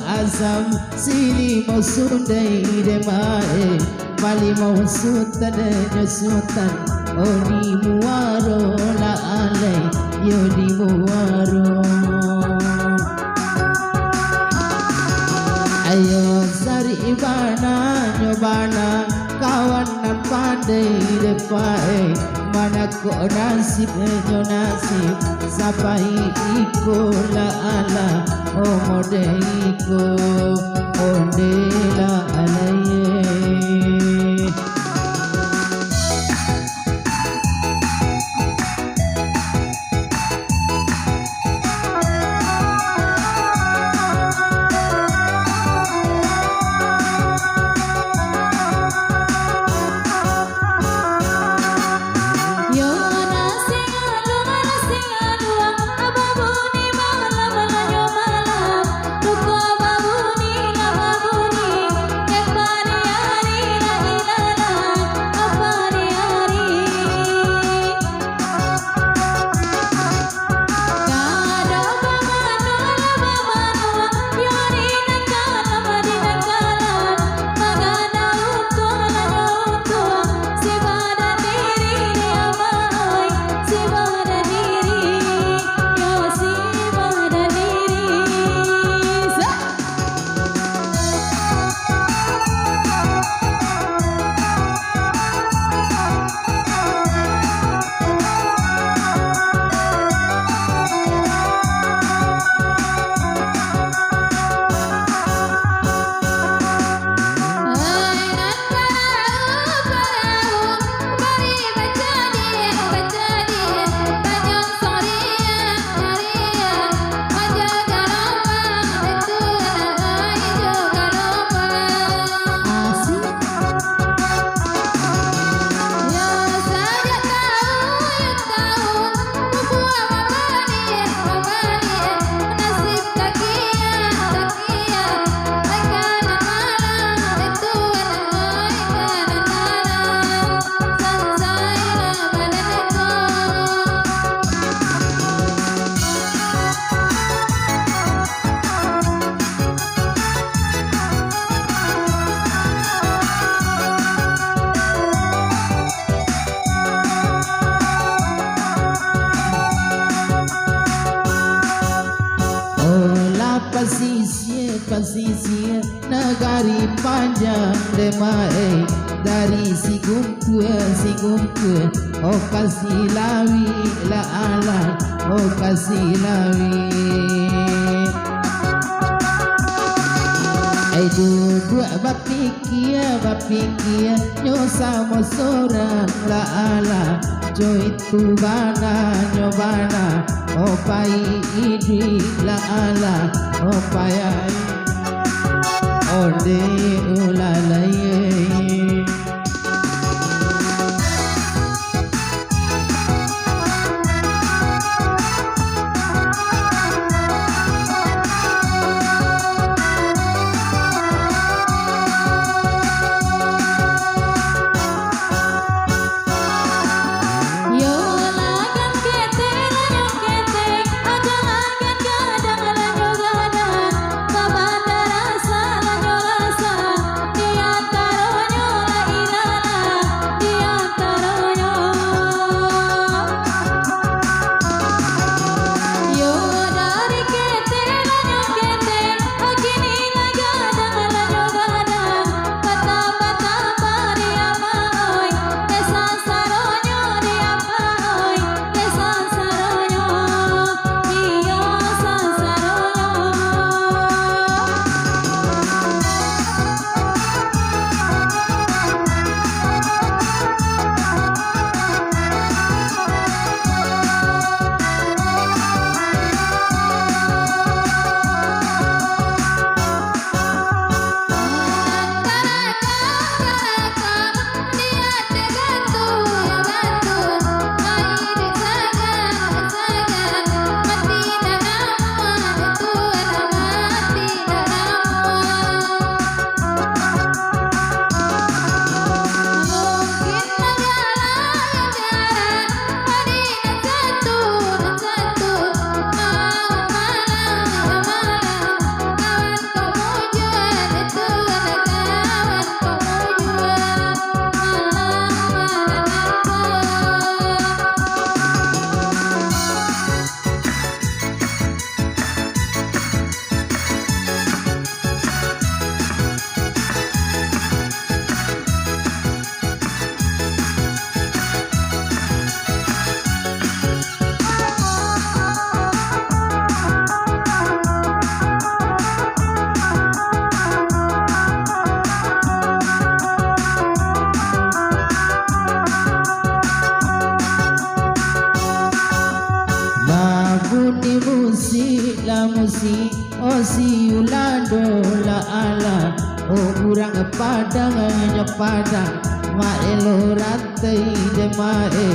asam sini mau sundai demae mali mau sultan sultan oni muaro la ale yodi muaro ayo sari ibana nyobana kawan nan pandai depae mana ko nasib nyo nasib sapai iko la ala o mode iko onde la alaye pasisir negari panjang demae dari si gumtua oh kasih lawi la ala oh kasih lawi dua bapikir nyo sama seorang la ala jo itu bana nyobana oh pai idri la ala oh payai ode ulalaye Rasa urang padang nyepadang maelo rantai jemae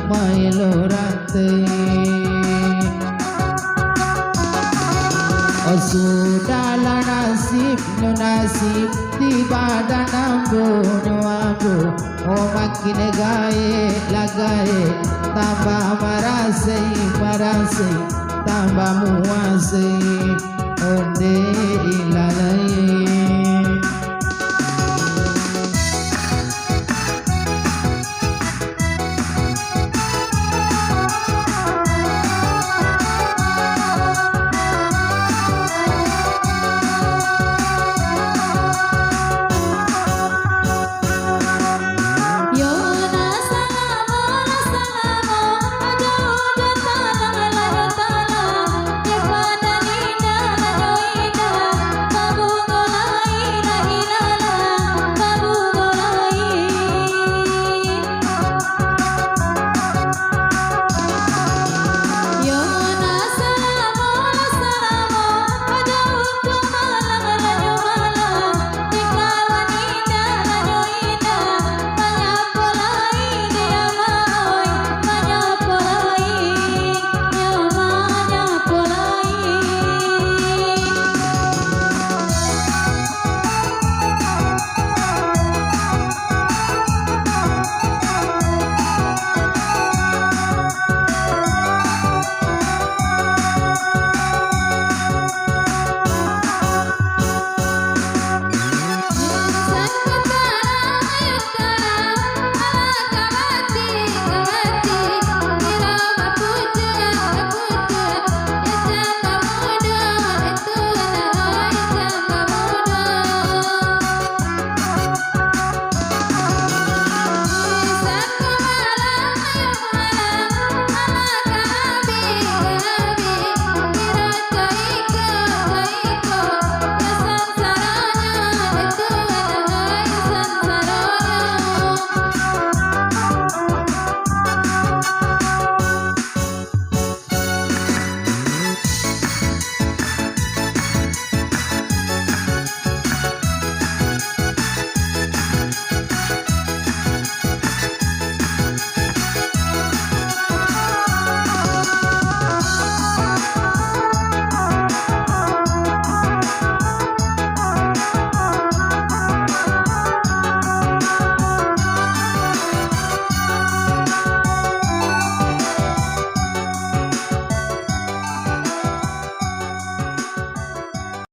maelo rantai. Oh sudahlah nasib no nasib di badan ambo no ambo. Oh makin gaye lagaye tambah marasai marasai tambah muasai. Onde ilala